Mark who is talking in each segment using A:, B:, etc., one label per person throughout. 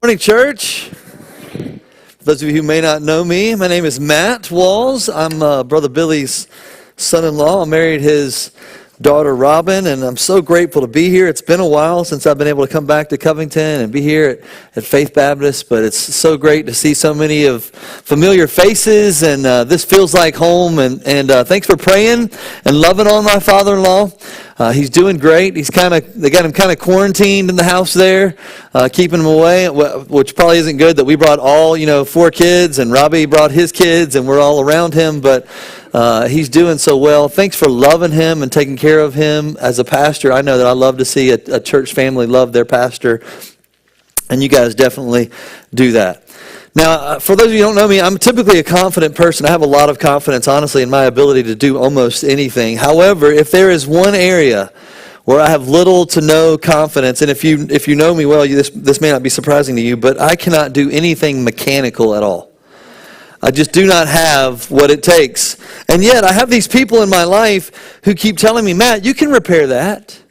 A: Morning, church. For those of you who may not know me, my name is Matt Walls. I'm Brother Billy's son-in-law. I married his daughter, Robin, and I'm so grateful to be here. It's been a while since I've been able to come back to Covington and be here at Faith Baptist, but it's so great to see so many of familiar faces, and this feels like home, and thanks for praying and loving on my father-in-law. He's doing great. They got him kind of quarantined in the house there, keeping him away, which probably isn't good that we brought all, 4 kids, and Robbie brought his kids, and we're all around him, but he's doing so well. Thanks for loving him and taking care of him. As a pastor, I know that I love to see a church family love their pastor, and you guys definitely do that. Now, for those of you who don't know me, I'm typically a confident person. I have a lot of confidence, honestly, in my ability to do almost anything. However, if there is one area where I have little to no confidence, and if you know me well, this may not be surprising to you, but I cannot do anything mechanical at all. I just do not have what it takes. And yet, I have these people in my life who keep telling me, Matt, you can repair that.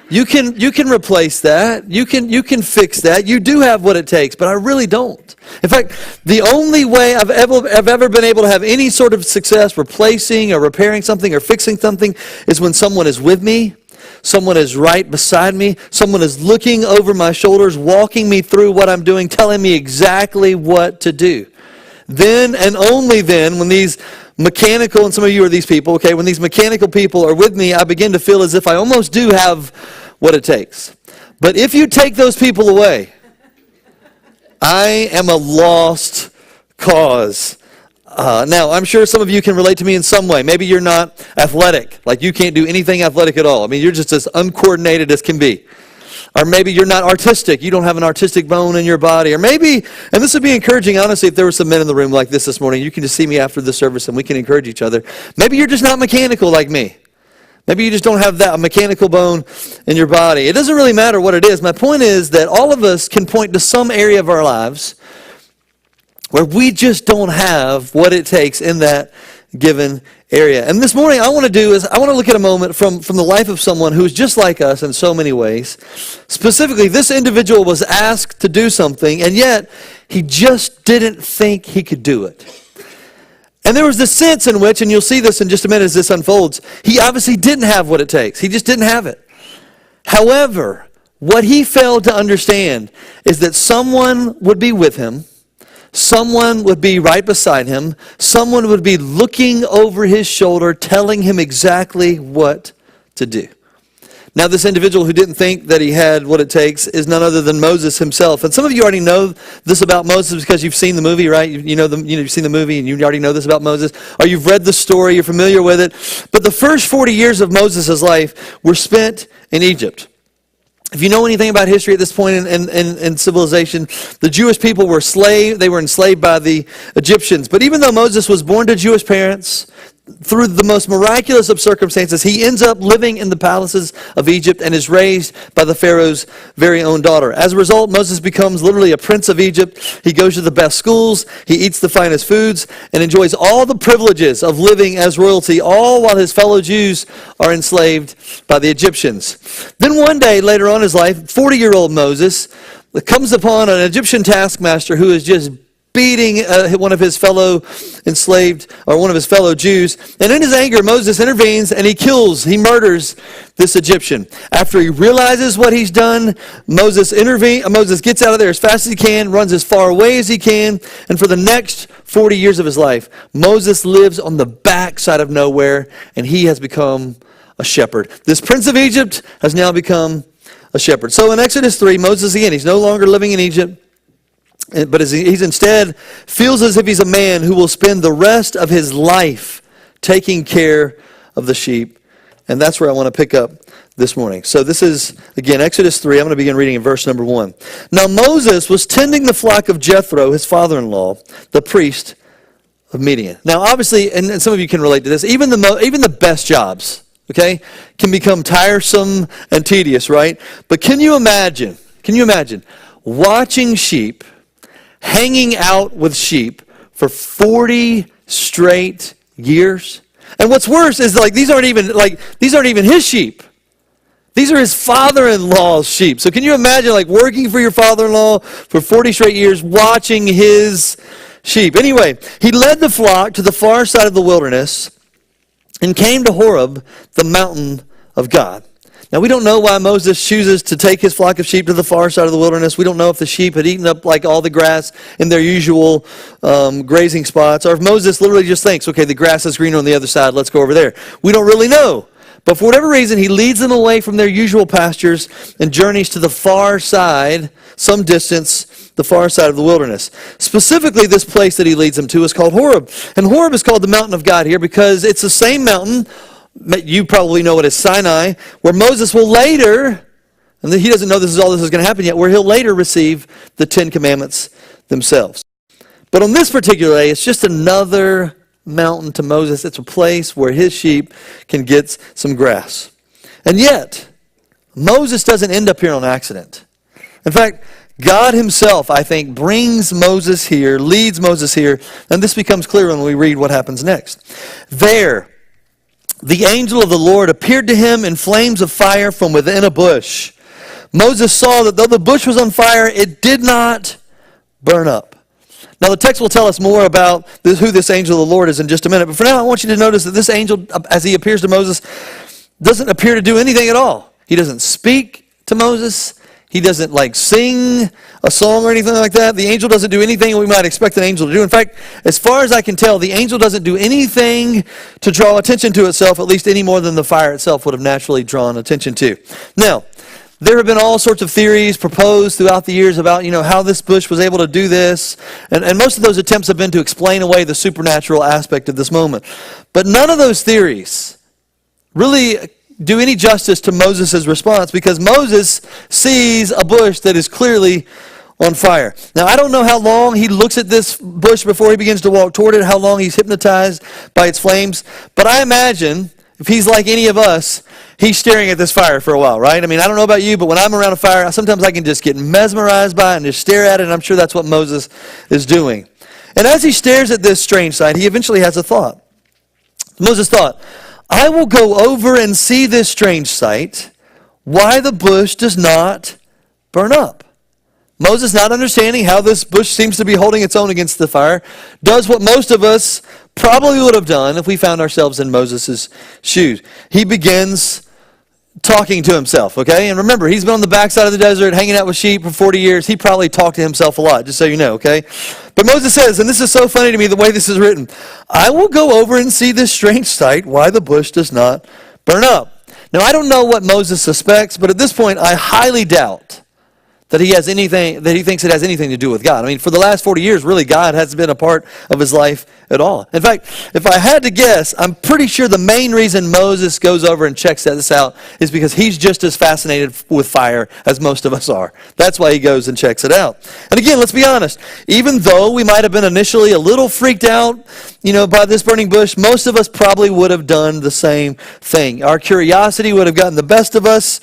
A: You can replace that. You can fix that. You do have what it takes, but I really don't. In fact, the only way I've ever been able to have any sort of success replacing or repairing something or fixing something is when someone is with me, someone is right beside me, someone is looking over my shoulders, walking me through what I'm doing, telling me exactly what to do. Then and only then, when these mechanical, and some of you are these people, okay, when these mechanical people are with me, I begin to feel as if I almost do have what it takes. But if you take those people away, I am a lost cause. Now, I'm sure some of you can relate to me in some way. Maybe you're not athletic, like you can't do anything athletic at all. I mean, you're just as uncoordinated as can be. Or maybe you're not artistic. You don't have an artistic bone in your body. Or maybe, and this would be encouraging, honestly, if there were some men in the room like this morning, you can just see me after the service and we can encourage each other. Maybe you're just not mechanical like me. Maybe you just don't have that mechanical bone in your body. It doesn't really matter what it is. My point is that all of us can point to some area of our lives where we just don't have what it takes in that given area. And this morning I want to look at a moment from the life of someone who's just like us in so many ways. Specifically, this individual was asked to do something, and yet he just didn't think he could do it. And there was this sense in which, and you'll see this in just a minute as this unfolds, he obviously didn't have what it takes. He just didn't have it. However, what he failed to understand is that someone would be with him, someone would be right beside him, someone would be looking over his shoulder, telling him exactly what to do. Now, this individual who didn't think that he had what it takes is none other than Moses himself. And some of you already know this about Moses because you've seen the movie, right? You've seen the movie and you already know this about Moses. Or you've read the story, you're familiar with it. But the first 40 years of Moses' life were spent in Egypt. If you know anything about history at this point in civilization, the Jewish people were they were enslaved by the Egyptians. But even though Moses was born to Jewish parents, through the most miraculous of circumstances, he ends up living in the palaces of Egypt and is raised by the Pharaoh's very own daughter. As a result, Moses becomes literally a prince of Egypt. He goes to the best schools, he eats the finest foods, and enjoys all the privileges of living as royalty, all while his fellow Jews are enslaved by the Egyptians. Then one day, later on in his life, 40-year-old Moses comes upon an Egyptian taskmaster who is just beating one of his fellow enslaved, or one of his fellow Jews. And in his anger, Moses intervenes and he murders this Egyptian. After he realizes what he's done, Moses gets out of there as fast as he can, runs as far away as he can, and for the next 40 years of his life, Moses lives on the backside of nowhere, and he has become a shepherd. This prince of Egypt has now become a shepherd. So in Exodus 3, Moses, again, he's no longer living in Egypt, but he's instead feels as if he's a man who will spend the rest of his life taking care of the sheep. And that's where I want to pick up this morning. So this is, again, Exodus 3. I'm going to begin reading in verse number 1. Now Moses was tending the flock of Jethro, his father-in-law, the priest of Midian. Now obviously, and some of you can relate to this, even the best jobs, okay, can become tiresome and tedious, right? But can you imagine watching sheep, hanging out with sheep for 40 straight years? And what's worse is these aren't even his sheep. These are his father-in-law's sheep. So can you imagine like working for your father-in-law for 40 straight years, watching his sheep? Anyway, he led the flock to the far side of the wilderness and came to Horeb, the mountain of God. Now, we don't know why Moses chooses to take his flock of sheep to the far side of the wilderness. We don't know if the sheep had eaten up like all the grass in their usual grazing spots, or if Moses literally just thinks, okay, the grass is greener on the other side, let's go over there. We don't really know. But for whatever reason, he leads them away from their usual pastures and journeys to the far side, some distance, the far side of the wilderness. Specifically, this place that he leads them to is called Horeb. And Horeb is called the mountain of God here because it's the same mountain, you probably know it as Sinai, where Moses will later, and he doesn't know this is going to happen yet, where he'll later receive the 10 Commandments themselves. But on this particular day, it's just another mountain to Moses. It's a place where his sheep can get some grass. And yet, Moses doesn't end up here on accident. In fact, God himself, I think, brings Moses here, leads Moses here, and this becomes clear when we read what happens next. There, the angel of the Lord appeared to him in flames of fire from within a bush. Moses saw that though the bush was on fire, it did not burn up. Now the text will tell us more about who this angel of the Lord is in just a minute, but for now I want you to notice that this angel, as he appears to Moses, doesn't appear to do anything at all. He doesn't speak to Moses. He doesn't sing a song or anything like that. The angel doesn't do anything we might expect an angel to do. In fact, as far as I can tell, the angel doesn't do anything to draw attention to itself, at least any more than the fire itself would have naturally drawn attention to. Now, there have been all sorts of theories proposed throughout the years about, how this bush was able to do this. And most of those attempts have been to explain away the supernatural aspect of this moment. But none of those theories really do any justice to Moses' response, because Moses sees a bush that is clearly on fire. Now, I don't know how long he looks at this bush before he begins to walk toward it, how long he's hypnotized by its flames, but I imagine if he's like any of us, he's staring at this fire for a while, right? I mean, I don't know about you, but when I'm around a fire, sometimes I can just get mesmerized by it and just stare at it, and I'm sure that's what Moses is doing. And as he stares at this strange sight, he eventually has a thought. Moses thought, I will go over and see this strange sight, why the bush does not burn up. Moses, not understanding how this bush seems to be holding its own against the fire, does what most of us probably would have done if we found ourselves in Moses' shoes. He begins talking to himself, okay? And remember, he's been on the backside of the desert, hanging out with sheep for 40 years. He probably talked to himself a lot, just so you know, okay? But Moses says, and this is so funny to me the way this is written, I will go over and see this strange sight, why the bush does not burn up. Now, I don't know what Moses suspects, but at this point, I highly doubt that he thinks it has anything to do with God. I mean, for the last 40 years, really, God hasn't been a part of his life at all. In fact, if I had to guess, I'm pretty sure the main reason Moses goes over and checks this out is because he's just as fascinated with fire as most of us are. That's why he goes and checks it out. And again, let's be honest. Even though we might have been initially a little freaked out, by this burning bush, most of us probably would have done the same thing. Our curiosity would have gotten the best of us,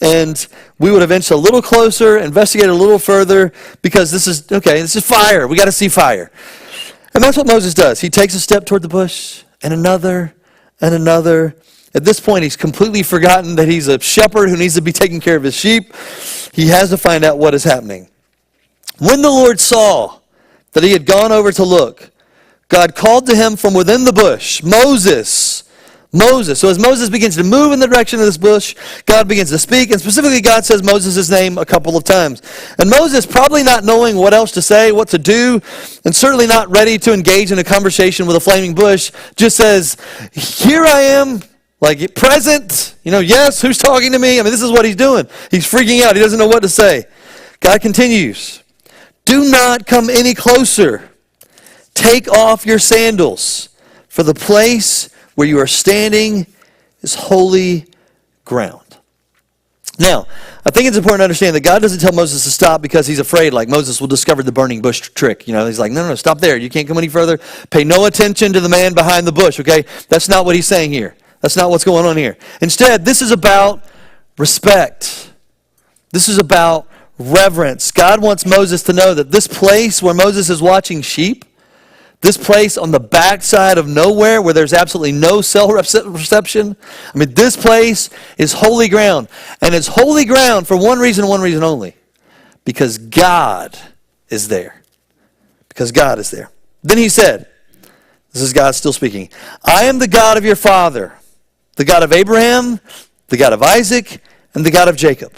A: and we would have inched a little closer, investigated a little further, because this is fire. We got to see fire. And that's what Moses does. He takes a step toward the bush, and another, and another. At this point, he's completely forgotten that he's a shepherd who needs to be taking care of his sheep. He has to find out what is happening. When the Lord saw that he had gone over to look, God called to him from within the bush, Moses. So as Moses begins to move in the direction of this bush, God begins to speak, and specifically God says Moses' name a couple of times. And Moses, probably not knowing what else to say, what to do, and certainly not ready to engage in a conversation with a flaming bush, just says, here I am, present, yes, who's talking to me? I mean, this is what he's doing. He's freaking out. He doesn't know what to say. God continues, do not come any closer. Take off your sandals, for the place where you are standing is holy ground. Now, I think it's important to understand that God doesn't tell Moses to stop because he's afraid, like Moses will discover the burning bush trick. He's like, no, stop there. You can't come any further. Pay no attention to the man behind the bush, okay? That's not what he's saying here. That's not what's going on here. Instead, this is about respect. This is about reverence. God wants Moses to know that this place where Moses is watching sheep, this place on the backside of nowhere where there's absolutely no cell reception. I mean, this place is holy ground. And it's holy ground for one reason only. Because God is there. Because God is there. Then he said, this is God still speaking, I am the God of your father, the God of Abraham, the God of Isaac, and the God of Jacob.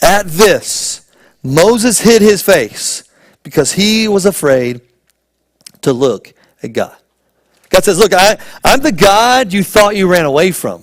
A: At this, Moses hid his face because he was afraid to look at God. God says, look, I'm the God you thought you ran away from.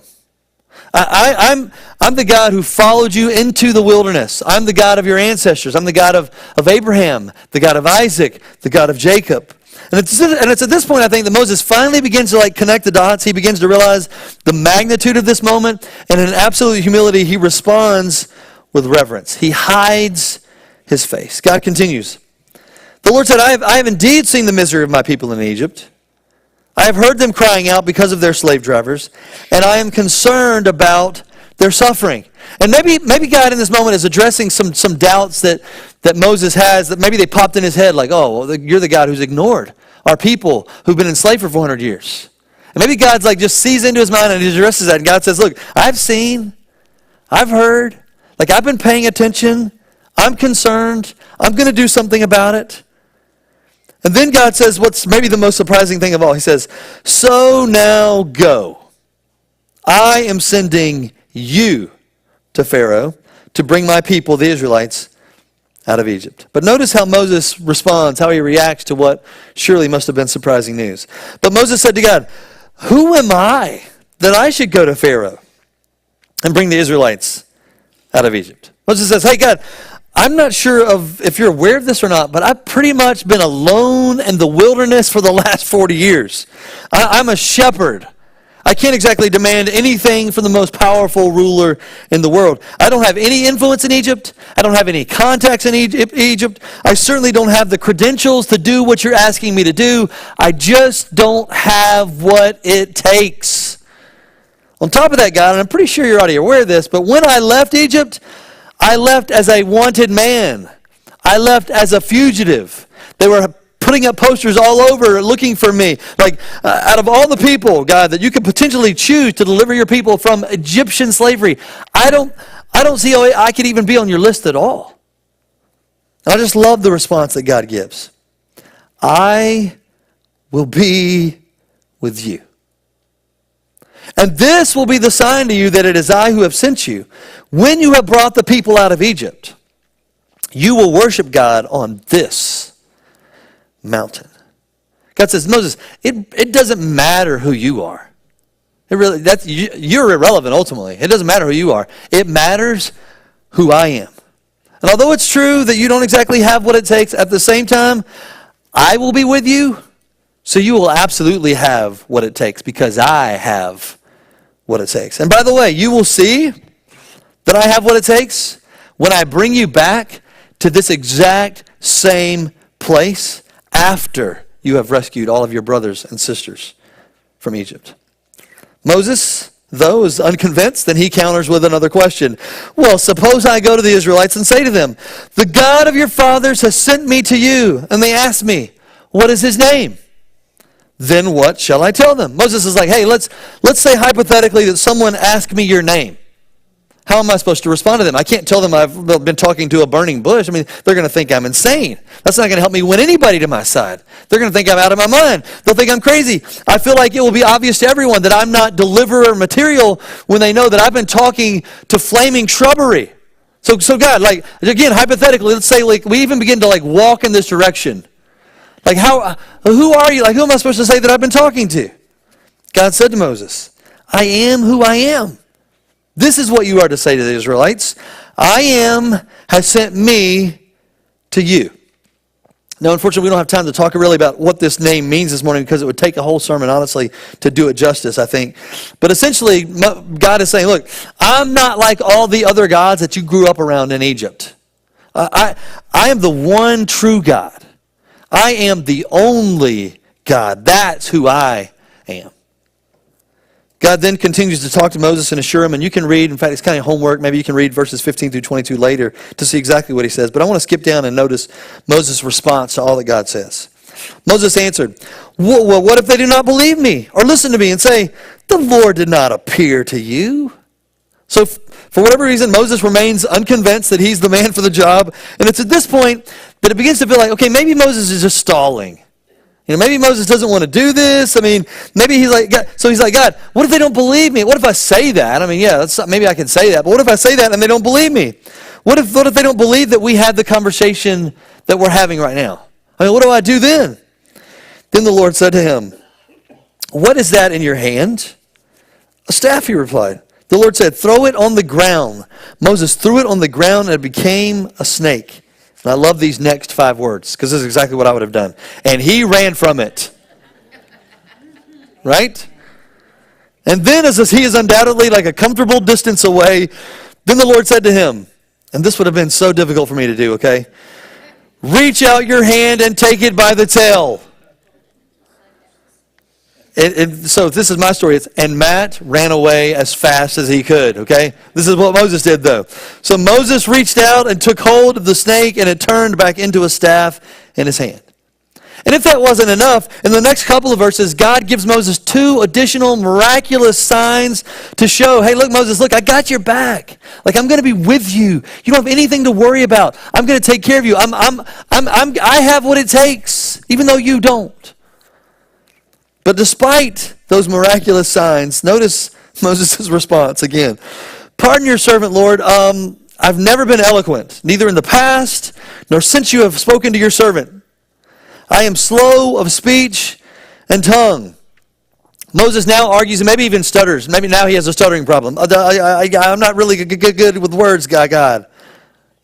A: I'm the God who followed you into the wilderness. I'm the God of your ancestors. I'm the God of Abraham, the God of Isaac, the God of Jacob. And it's at this point, I think, that Moses finally begins to connect the dots. He begins to realize the magnitude of this moment. And in absolute humility, he responds with reverence. He hides his face. God continues. The Lord said, I have indeed seen the misery of my people in Egypt. I have heard them crying out because of their slave drivers, and I am concerned about their suffering. And maybe God in this moment is addressing some doubts that Moses has, that maybe they popped in his head, like, oh, well, you're the God who's ignored our people who've been enslaved for 400 years. And maybe God's just sees into his mind and he addresses that. And God says, look, I've seen, I've heard, I've been paying attention. I'm concerned. I'm going to do something about it. And then God says what's maybe the most surprising thing of all. He says, so now go. I am sending you to Pharaoh to bring my people, the Israelites, out of Egypt. But notice how Moses responds, how he reacts to what surely must have been surprising news. But Moses said to God, who am I that I should go to Pharaoh and bring the Israelites out of Egypt? Moses says, hey God, I'm not sure if you're aware of this or not, but I've pretty much been alone in the wilderness for the last 40 years. I'm a shepherd. I can't exactly demand anything from the most powerful ruler in the world. I don't have any influence in Egypt. I don't have any contacts in Egypt. I certainly don't have the credentials to do what you're asking me to do. I just don't have what it takes. On top of that, God, and I'm pretty sure you're already aware of this, but when I left Egypt, I left as a wanted man. I left as a fugitive. They were putting up posters all over looking for me. Out of all the people, God, that you could potentially choose to deliver your people from Egyptian slavery, I don't see how I could even be on your list at all. And I just love the response that God gives. I will be with you. And this will be the sign to you that it is I who have sent you. When you have brought the people out of Egypt, you will worship God on this mountain. God says, Moses, it doesn't matter who you are. You're irrelevant ultimately. It doesn't matter who you are. It matters who I am. And although it's true that you don't exactly have what it takes, at the same time, I will be with you, so you will absolutely have what it takes because I have what it takes. And by the way, you will see that I have what it takes when I bring you back to this exact same place after you have rescued all of your brothers and sisters from Egypt. Moses, though, is unconvinced, then he counters with another question. Well, suppose I go to the Israelites and say to them, the God of your fathers has sent me to you. And they ask me, what is his name? Then what shall I tell them? Moses is like, hey, let's say hypothetically that someone asked me your name. How am I supposed to respond to them? I can't tell them I've been talking to a burning bush. I mean, they're going to think I'm insane. That's not going to help me win anybody to my side. They're going to think I'm out of my mind. They'll think I'm crazy. I feel like it will be obvious to everyone that I'm not deliverer material when they know that I've been talking to flaming shrubbery. So God, again, hypothetically, let's say we even begin to walk in this direction. Who are you? Who am I supposed to say that I've been talking to? God said to Moses, I am who I am. This is what you are to say to the Israelites. I am has sent me to you. Now, unfortunately, we don't have time to talk really about what this name means this morning because it would take a whole sermon, honestly, to do it justice, I think. But essentially, God is saying, look, I'm not like all the other gods that you grew up around in Egypt. I am the one true God. I am the only God. That's who I am. God then continues to talk to Moses and assure him, and you can read, in fact, it's kind of homework, maybe you can read verses 15 through 22 later to see exactly what he says. But I want to skip down and notice Moses' response to all that God says. Moses answered, well, what if they do not believe me or listen to me and say, the Lord did not appear to you? So for whatever reason, Moses remains unconvinced that he's the man for the job. And it's at this point that it begins to feel like, okay, maybe Moses is just stalling. Maybe Moses doesn't want to do this. I mean, maybe he's like, God, so he's like, God, what if they don't believe me? What if I say that? I mean, yeah, maybe I can say that. But what if I say that and they don't believe me? What if they don't believe that we had the conversation that we're having right now? I mean, what do I do then? Then the Lord said to him, what is that in your hand? A staff, he replied. The Lord said, throw it on the ground. Moses threw it on the ground and it became a snake. And I love these next 5 words because this is exactly what I would have done. And he ran from it. Right? And then as he is undoubtedly like a comfortable distance away, then the Lord said to him, and this would have been so difficult for me to do, okay? Reach out your hand and take it by the tail. So this is my story. And Matt ran away as fast as he could, okay? This is what Moses did, though. So Moses reached out and took hold of the snake, and it turned back into a staff in his hand. And if that wasn't enough, in the next couple of verses, God gives Moses 2 additional miraculous signs to show, hey, look, Moses, look, I got your back. Like, I'm going to be with you. You don't have anything to worry about. I'm going to take care of you. I have what it takes, even though you don't. But despite those miraculous signs, notice Moses' response again. Pardon your servant, Lord. I've never been eloquent, neither in the past nor since you have spoken to your servant. I am slow of speech and tongue. Moses now argues and maybe even stutters. Maybe now he has a stuttering problem. I'm not really good with words, God.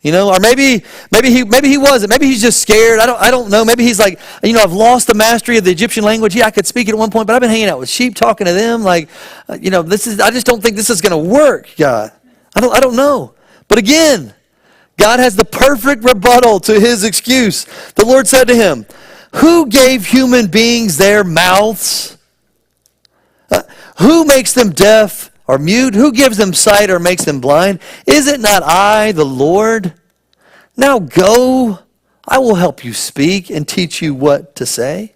A: Or maybe he wasn't. Maybe he's just scared. I don't know. Maybe he's like, I've lost the mastery of the Egyptian language. Yeah, I could speak it at one point, but I've been hanging out with sheep, talking to them. Like, I just don't think this is going to work, God. I don't know. But again, God has the perfect rebuttal to his excuse. The Lord said to him, who gave human beings their mouths? Who makes them deaf or mute? Who gives them sight or makes them blind? Is it not I, the Lord? Now go, I will help you speak and teach you what to say.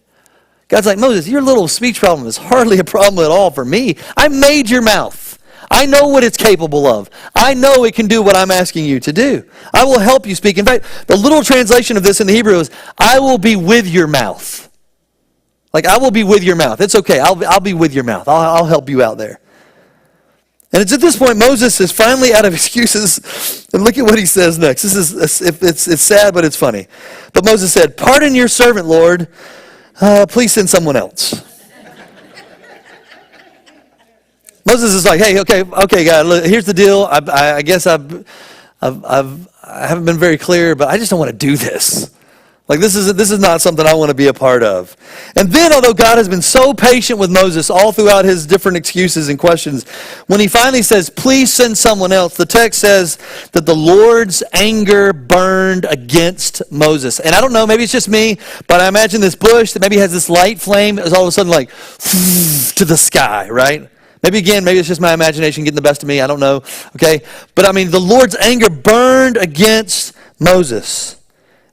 A: God's like, Moses, your little speech problem is hardly a problem at all for me. I made your mouth. I know what it's capable of. I know it can do what I'm asking you to do. I will help you speak. In fact, the little translation of this in the Hebrew is, I will be with your mouth. Like, I will be with your mouth. It's okay. I'll be with your mouth. I'll help you out there. And it's at this point Moses is finally out of excuses. And look at what he says next. It's sad, but it's funny. But Moses said, pardon your servant, Lord. Please send someone else. Moses is like, hey, okay, God, look, here's the deal. I guess I haven't been very clear, but I just don't want to do this. Like, this is not something I want to be a part of. And then, although God has been so patient with Moses all throughout his different excuses and questions, when he finally says, please send someone else, the text says that the Lord's anger burned against Moses. And I don't know, maybe it's just me, but I imagine this bush that maybe has this light flame is all of a sudden like to the sky, right? Maybe it's just my imagination getting the best of me. I don't know, okay? But I mean, the Lord's anger burned against Moses.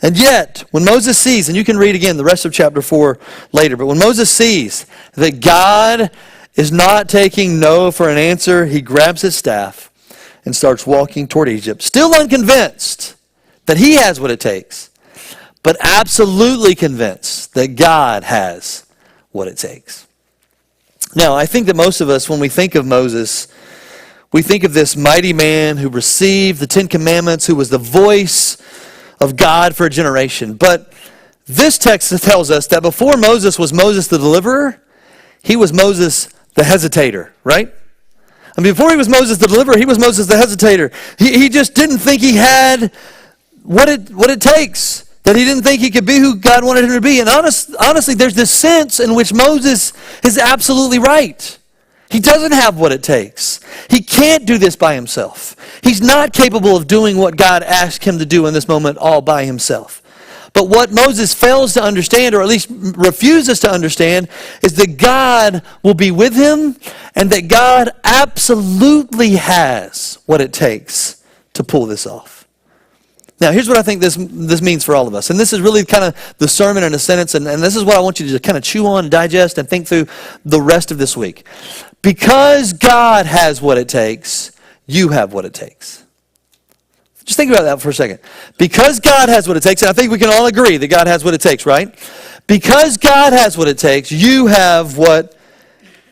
A: And yet, when Moses sees, and you can read again the rest of chapter 4 later, but when Moses sees that God is not taking no for an answer, he grabs his staff and starts walking toward Egypt, still unconvinced that he has what it takes, but absolutely convinced that God has what it takes. Now, I think that most of us, when we think of Moses, we think of this mighty man who received the 10 Commandments, who was the voice of God for a generation. But this text tells us that before Moses was Moses the deliverer, he was Moses the hesitator, right? I mean, before he was Moses the deliverer, he was Moses the hesitator. He just didn't think he had what it takes. That he didn't think he could be who God wanted him to be. And honestly, there's this sense in which Moses is absolutely right. He doesn't have what it takes. He can't do this by himself. He's not capable of doing what God asked him to do in this moment all by himself. But what Moses fails to understand, or at least refuses to understand, is that God will be with him and that God absolutely has what it takes to pull this off. Now, here's what I think this means for all of us. And this is really kind of the sermon in a sentence, and this is what I want you to just kind of chew on, digest, and think through the rest of this week. Because God has what it takes, you have what it takes. Just think about that for a second. Because God has what it takes, and I think we can all agree that God has what it takes, right? Because God has what it takes, you have what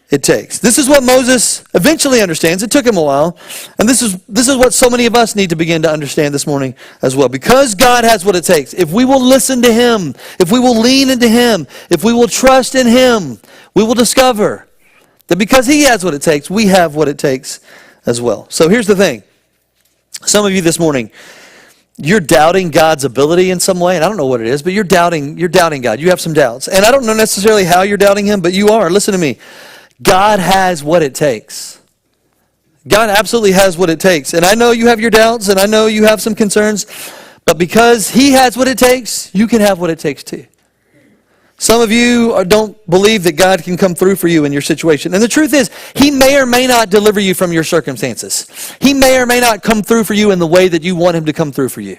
A: it takes. This is what Moses eventually understands. It took him a while. And this is what so many of us need to begin to understand this morning as well. Because God has what it takes, if we will listen to him, if we will lean into him, if we will trust in him, we will discover that because he has what it takes, we have what it takes as well. So here's the thing. Some of you this morning, you're doubting God's ability in some way, and I don't know what it is, but you're doubting God. You have some doubts. And I don't know necessarily how you're doubting him, but you are. Listen to me. God has what it takes. God absolutely has what it takes. And I know you have your doubts, and I know you have some concerns, but because he has what it takes, you can have what it takes too. Some of you don't believe that God can come through for you in your situation. And the truth is, he may or may not deliver you from your circumstances. He may or may not come through for you in the way that you want him to come through for you.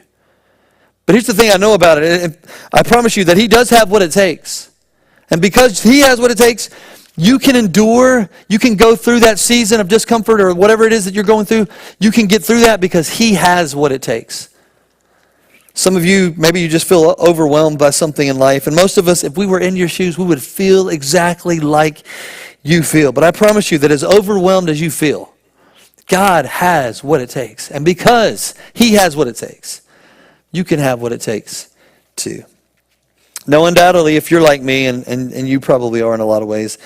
A: But here's the thing I know about it. I promise you that he does have what it takes. And because he has what it takes, you can endure, you can go through that season of discomfort or whatever it is that you're going through. You can get through that because he has what it takes. Some of you, maybe you just feel overwhelmed by something in life. And most of us, if we were in your shoes, we would feel exactly like you feel. But I promise you that as overwhelmed as you feel, God has what it takes. And because he has what it takes, you can have what it takes too. Now, undoubtedly, if you're like me, and you probably are in a lot of ways,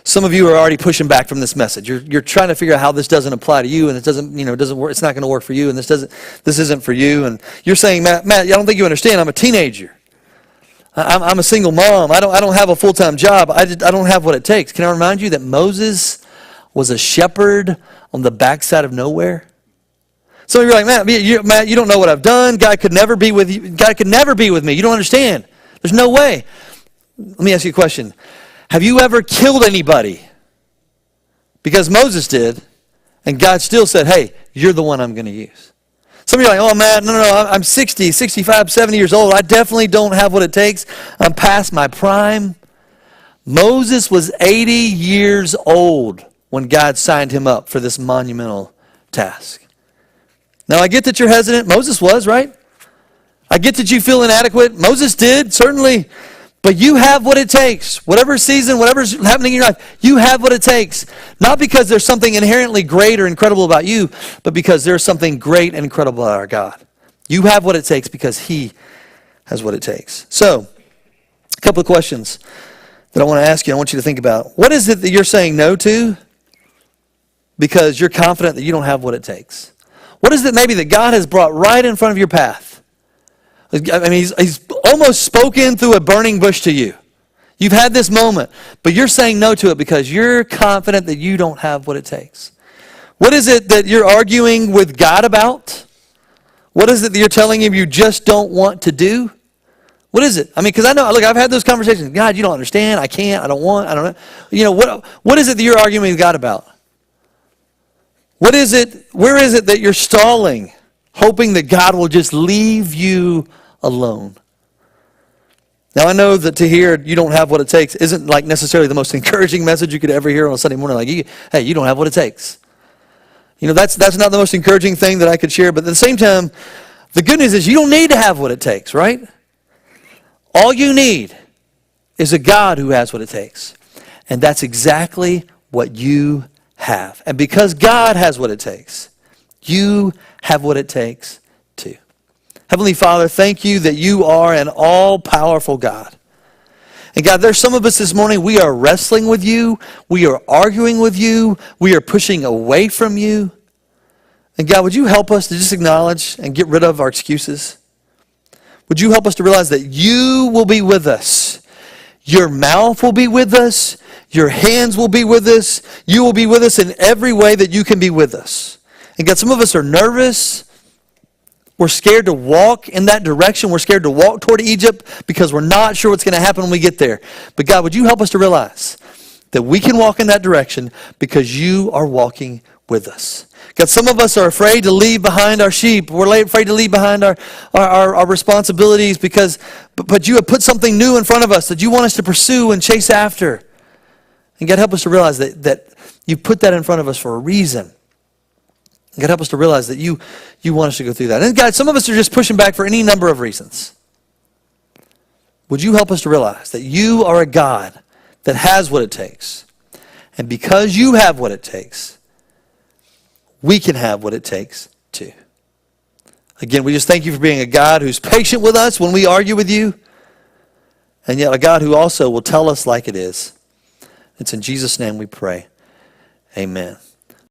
A: some of you are already pushing back from this message. You're trying to figure out how this doesn't apply to you, and it doesn't work. It's not going to work for you, and this isn't for you. And you're saying, Matt, I don't think you understand. I'm a teenager. I'm a single mom. I don't have a full-time job. I don't have what it takes. Can I remind you that Moses was a shepherd on the backside of nowhere? Some of you are like, Matt, you don't know what I've done. God could never be with you. God could never be with me. You don't understand. There's no way. Let me ask you a question. Have you ever killed anybody? Because Moses did, and God still said, hey, you're the one I'm going to use. Some of you are like, oh, man, no, I'm 60, 65, 70 years old. I definitely don't have what it takes. I'm past my prime. Moses was 80 years old when God signed him up for this monumental task. Now, I get that you're hesitant. Moses was, right? I get that you feel inadequate. Moses did, certainly. But you have what it takes. Whatever season, whatever's happening in your life, you have what it takes. Not because there's something inherently great or incredible about you, but because there's something great and incredible about our God. You have what it takes because he has what it takes. So, a couple of questions that I want to ask you, I want you to think about. What is it that you're saying no to because you're confident that you don't have what it takes? What is it maybe that God has brought right in front of your path? I mean, he's almost spoken through a burning bush to you. You've had this moment, but you're saying no to it because you're confident that you don't have what it takes. What is it that you're arguing with God about? What is it that you're telling him you just don't want to do? What is it? I mean, because I know, look, I've had those conversations. God, you don't understand. I can't. I don't want. I don't know. You know, what is it that you're arguing with God about? What is it? Where is it that you're stalling, hoping that God will just leave you alone? Now, I know that to hear you don't have what it takes isn't like necessarily the most encouraging message you could ever hear on a Sunday morning. Like, hey, you don't have what it takes. You know, that's not the most encouraging thing that I could share. But at the same time, the good news is you don't need to have what it takes, right? All you need is a God who has what it takes. And that's exactly what you have. And because God has what it takes, you have what it takes too. Heavenly Father, thank you that you are an all-powerful God. And God, there's some of us this morning, we are wrestling with you. We are arguing with you. We are pushing away from you. And God, would you help us to just acknowledge and get rid of our excuses? Would you help us to realize that you will be with us? Your mouth will be with us. Your hands will be with us. You will be with us in every way that you can be with us. And God, some of us are nervous. We're scared to walk in that direction. We're scared to walk toward Egypt because we're not sure what's going to happen when we get there. But God, would you help us to realize that we can walk in that direction because you are walking with us. God, some of us are afraid to leave behind our sheep. We're afraid to leave behind our responsibilities but you have put something new in front of us that you want us to pursue and chase after. And God, help us to realize that you put that in front of us for a reason. God, help us to realize that you want us to go through that. And God, some of us are just pushing back for any number of reasons. Would you help us to realize that you are a God that has what it takes? And because you have what it takes, we can have what it takes too. Again, we just thank you for being a God who's patient with us when we argue with you, and yet a God who also will tell us like it is. It's in Jesus' name we pray. Amen.